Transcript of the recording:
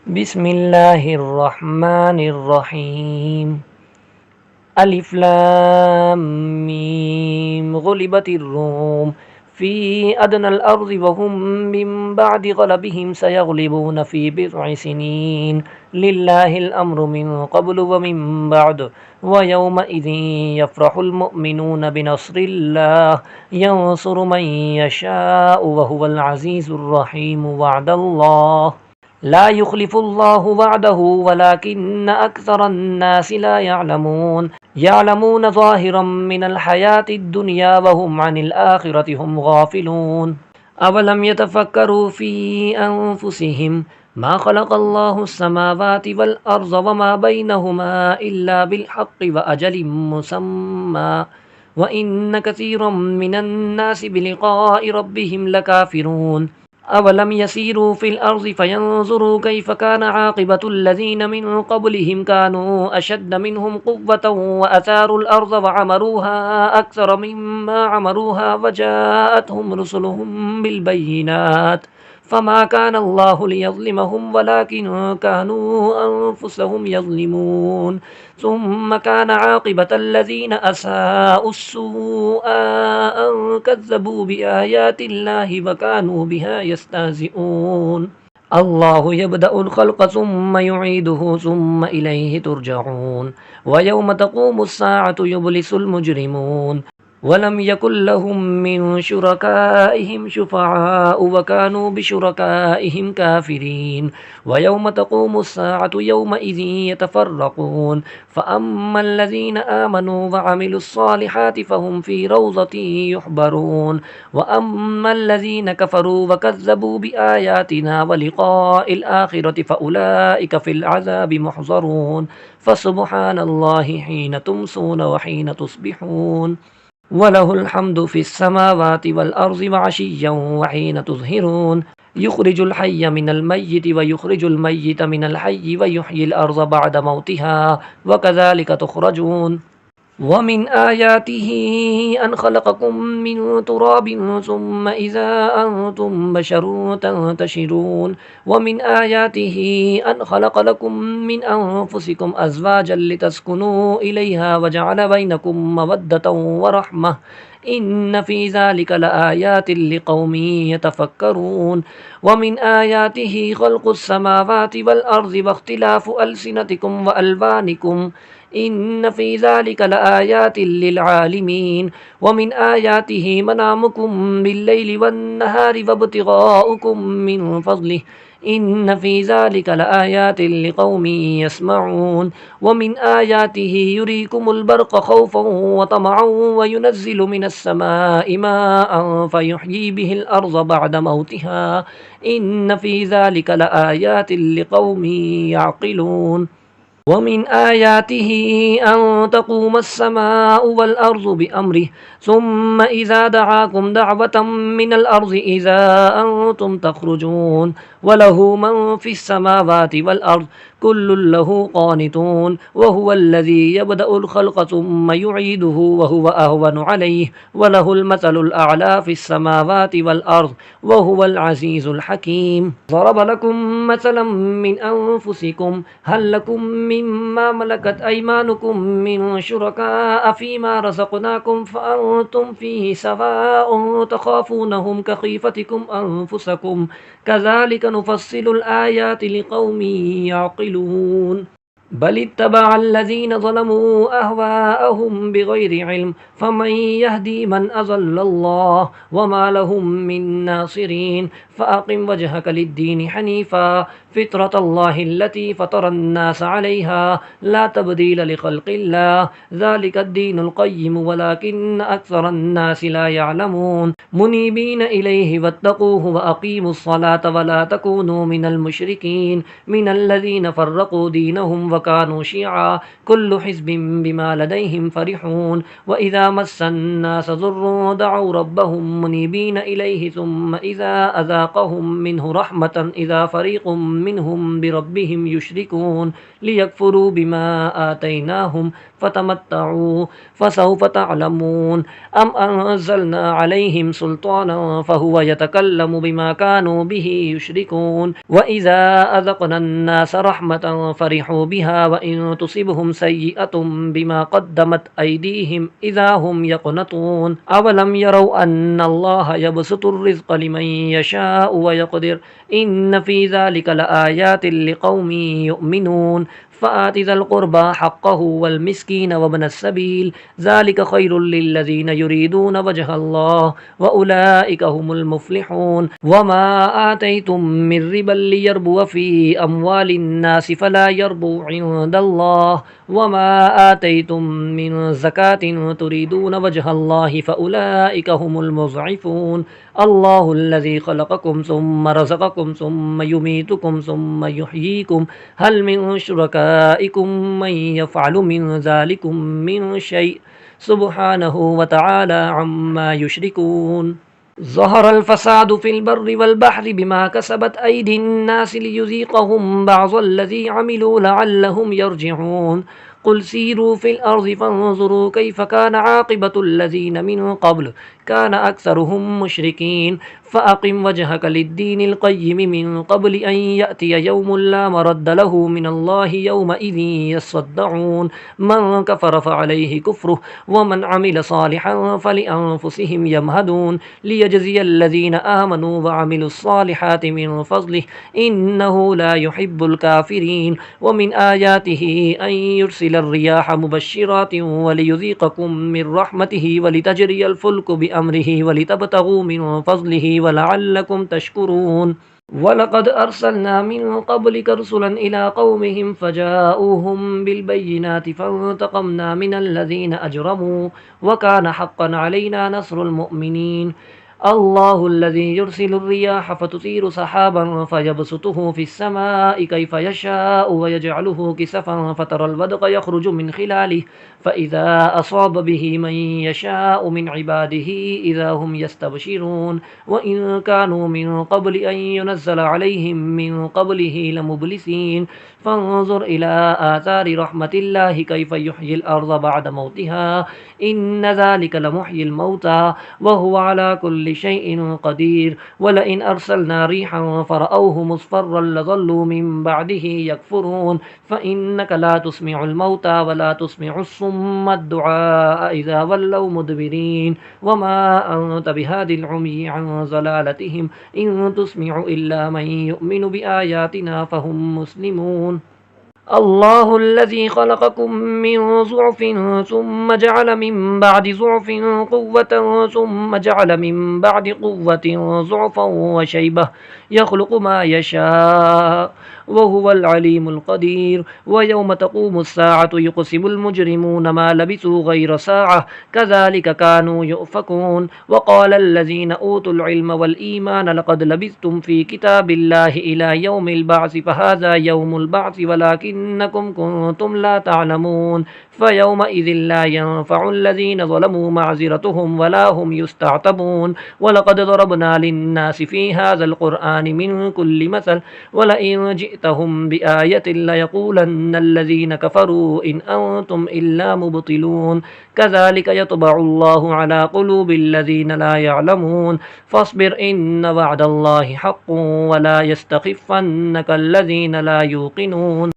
बिस्मिल्लाहिर्रहमानिर्रहीम। अलिफ लाम मीम गुलिबतिर रूम फ़ी अदनल अर्ज़ि वहुम मिन बअदि गलबिहिम सयगलिबून फ़ी बिज़इ सिनीन लिल्लाहिल अम्रु मिन क़ब्लु व मिन बअद व यौमइज़िन यफ़रहुल मुअमिनून बिनस्रिल्लाह यंसुरु मन यशाअ व हुवल अज़ीज़ुर रहीम। वअदल्लाह ला युखलिफुल्लाहु वअदहु वलाकिन्न अक्सरन्नासि ला यअलमून। यअलमून ज़ाहिरम मिनल हयातिद दुनिया व हुम अनिल आखिरति हुम गाफिलून। अवलम यतफक्करू फ़ी अनफुसिहिम मा खलक़ल्लाहुस समावाति वल अर्ज़ वमा बैनहुमा इल्ला बिल हक़्क़ि व अजलिम मुसम्मा व इन्न कसीरम मिनन नासि बिलिक़ाइ रब्बिहिम लकाफ़िरून। अवलम यसीरू फ़िल अर्ज़ि फ़यंज़ुरू कैफ़ कान आक़िबतुल लज़ीन मिन क़ब्लिहिम कानू अशद्द मिनहुम क़ुव्वतन व असारुल अर्ज़ व अमरूहा अक्सर मिम्मा अमरूहा व जाअतहुम रुसुलुहुम बिल बय्यिनात फ़मा कान अल्लाहु लियज़लिमहुम वलाकिन कानू अनफुसहुम यज़लिमून। सुम्मा कान आक़िबतल्लज़ीन असाउस्सूअ अन कज़्ज़बू बिआयातिल्लाहि व कानू बिहा यस्तहज़िऊन। अल्लाहु यब्दउल ख़ल्क़ सुम्मा युईदुहु सुम्मा इलैहि तुरजऊन। व यौम तक़ूमुस्साअतु युब्लिसुल मुजरिमून वलम यकुल लहुम मिन शुरकाइहिम शुफ़अअउ व कानू बिशुरकाइहिम काफ़िरीन। व यौम तक़ूमुस्साअतु यौमइज़िन यतफ़र्रक़ून फ़अम्मल्लज़ीन आमनू व अमिलुस्सालिहाति फ़हुम फ़ी रौज़तिन युहबरून व अम्मल्लज़ीन कफ़रू व कज़्ज़बू बिआयातिना व लिक़ाइल आखिरति फ़उलाइक फ़िल अज़ाबि मुहज़रून। फ़सुब्हानल्लाहि हीन तुमसून व हीन तुस्बिहून वलहुल हम्दु फ़िस समावाति वल अर्ज़ि व अशिय्यन व हीन तुज़हिरून। युख़रिजुल हय्य मिनल मय्यिति व युख़रिजुल मय्यित मिनल हय्यि व युह्यिल अर्ज़ बअद मौतिहा व कज़ालिक तुख़रजून। वमिन आयातिहि अन खलक़कुम मिन तुराबिन सुम्मा इज़ा अंतुम बशरुन तंतशिरून। वमिन आयातिहि अन खलक़ लकुम मिन अनफुसिकुम अज़वाजन लितस्कुनू इलैहा व जअल बैनकुम मवद्दतन व रहमह इन्न फ़ी ज़ालिका लआयातिन लिक़ौमिन यतफ़क्करून। वमिन आयातिहि ख़ल्क़ुस समावाति वल अर्ज़ि वख्तिलाफ़ु अल्सिनतिकुम व अलवानिकुम इन्न फ़ी ज़ालिका लआयातिन लिलआलिमीन। वमिन आयातिहि मनामुकुम बिल्लैलि वन्नहारि वब्तिगाउकुम मिन फ़ज़्लिहि इन्न फ़ी ज़ालिका लआयातिन लिक़ौमिन यस्मऊन। वमिन आयातिहि युरीकुमुल बर्क़ ख़ौफ़न व तमअन व युनज़्ज़िलु मिनस समाइ माअन फ़युह्यी बिहिल अर्ज़ बअद मौतिहा इन्न फ़ी ज़ालिका लआयातिन लिक़ौमिन यअक़िलून। वमिन आयातिहि अन तक़ूमस्समाअु वल अर्ज़ु बिअम्रिहि सुम्मा इज़ा दआकुम दअवतम मिनल अर्ज़ि इज़ा अंतुम तख़रुजून। वलहु मन फ़िस समावाति वल अर्ज़ कुल्लुन लहु क़ानितून। वहुवल्लज़ी यब्दउल ख़ल्क़ सुम्मा युईदुहु वहुव अहवनु अलैहि वलहुल मसलुल अअला फ़िस समावाति वल अर्ज़ वहुवल अज़ीज़ुल हकीम। ज़रब लकुम मसलन मिन अनफुसिकुम हल लकुम मिम्मा मलकत अयमानुकुम मिन शुरकाअ फ़ीमा रज़क़नाकुम फ़अंतुम फ़ीहि सवाअन तख़ाफ़ूनहुम कख़ीफ़तिकुम अनफुसकुम कज़ालिक नुफ़स्सिलुल आयाति लिक़ौमिन यअक़िलून। बल इत्तबअल्लज़ीन ज़लमू अहवाअहुम बिग़ैरि इल्म फ़मन यहदी मन अज़ल्लल्लाहु वमा लहुम मिन नासिरीन। फ़अक़िम वजहक लिद्दीनि हनीफ़ा फ़ित्रतल्लाहिल्लती फ़तरन्नास अलैहा ला तब्दील लिख़ल्क़िल्लाह ज़ालिकद्दीनुल क़य्यिम वलाकिन्न अक्सरन्नासि ला यअलमून। मुनीबीन इलैहि वत्तक़ूहु व अक़ीमुस्सलात वला तकूनू मिनल मुशरिकीन मिनल्लज़ीन फ़र्रक़ू दीनहुम व कानू शियअ कुल्लु हिज़्बिन बिमा लदैहिम फ़रिहून। व इज़ा मस्सन्नास ज़ुर्रुन दअऊ रब्बहुम मुनीबीन इलैहि सुम्मा इज़ा अज़ाक़हुम मिन्हु रहमतन इज़ा फ़रीक़ुम मिन्हुम बिरब्बिहिम युशरिकून लियकफ़ुरू बिमा आतैनाहुम فتمتعوا فسوف تعلمون أم أنزلنا عليهم سلطانا فهو يتكلم بما كانوا به يشركون وإذا أذقنا الناس رحمة فرحوا بها وإن تصبهم سيئة بما قدمت أيديهم إذا هم يقنطون أولم يروا أن الله يبسط الرزق لمن يشاء ويقدر إن في ذلك لآيات لقوم يؤمنون فآت ذا القربى حقه والمسكين وابن السبيل ذلك خير للذين يريدون وجه الله وأولئك هم المفلحون وما آتيتم من ربا ليربو في أموال الناس فلا يربو عند الله وما آتيتم من زكاة تريدون وجه الله فأولئك هم المضعفون الله الذي خلقكم ثم رزقكم ثم يميتكم ثم يحييكم هل من شركائكم من يفعل من ذلكم من شيء سبحانه وتعالى عما يشركون ظهر الفساد في البر والبحر بما كسبت أيدي الناس ليذيقهم بعض الذي عملوا لعلهم يرجعون قل سيروا في الأرض فانظروا كيف كان عاقبة الذين من قبل كان أكثرهم مشركين فأقم وجهك للدين القيم من قبل أن يأتي يوم لا مرد له من الله يومئذ يصدعون من كفر فعليه كفره ومن عمل صالحا فلأنفسهم يمهدون ليجزي الذين آمنوا وعملوا الصالحات من فضله إنه لا يحب الكافرين ومن آياته أن يرسل الرياح مبشرات وليذيقكم من رحمته ولتجري الفلك بأمره ولتبتغوا من فضله ولعلكم تشكرون ولقد أرسلنا من قبلك رسلا إلى قومهم فجاءوهم بالبينات فانتقمنا من الذين أجرموا وكان حقا علينا نصر المؤمنين الله الذي يرسل الرياح فتثير سحابا فيبسطه في السماء كيف يشاء ويجعله كسفا فترى الودق يخرج من خلاله فإذا أصاب به من يشاء من عباده إذا هم يستبشرون وإن كانوا من قبل أن ينزل عليهم من قبله لمبلسين فانظر إلى آثار رحمة الله كيف يحيي الأرض بعد موتها إن ذلك لمحيي الموتى وهو على كل شيء قدير ولئن أرسلنا ريحا فرأوه مصفرا لظلوا من بعده يكفرون فإنك لا تسمع الموتى ولا تسمع الصم الدعاء إذا ولوا مدبرين وما أنت بهاد العمي عن ضلالتهم إن تسمع إلا من يؤمن بآياتنا فهم مسلمون الله الذي خلقكم من ضعف ثم جعل من بعد ضعف قوة ثم جعل من بعد قوة ضعفا وشيبة يخلق ما يشاء وهو العليم القدير ويوم تقوم الساعة يقسم المجرمون ما لبثوا غير ساعة كذلك كانوا يؤفكون وقال الذين أوتوا العلم والإيمان لقد لبثتم في كتاب الله إلى يوم البعث فهذا يوم البعث ولكنكم كنتم لا تعلمون فيومئذ لا ينفع الذين ظلموا معذرتهم ولا هم يستعتبون ولقد ضربنا للناس في هذا القرآن من كل مثل ولئن جئتهم بآية ليقولن الذين كفروا إن أنتم إلا مبطلون كذلك يطبع الله على قلوب الذين لا يعلمون فاصبر إن وعد الله حق ولا يستخفنك الذين لا يوقنون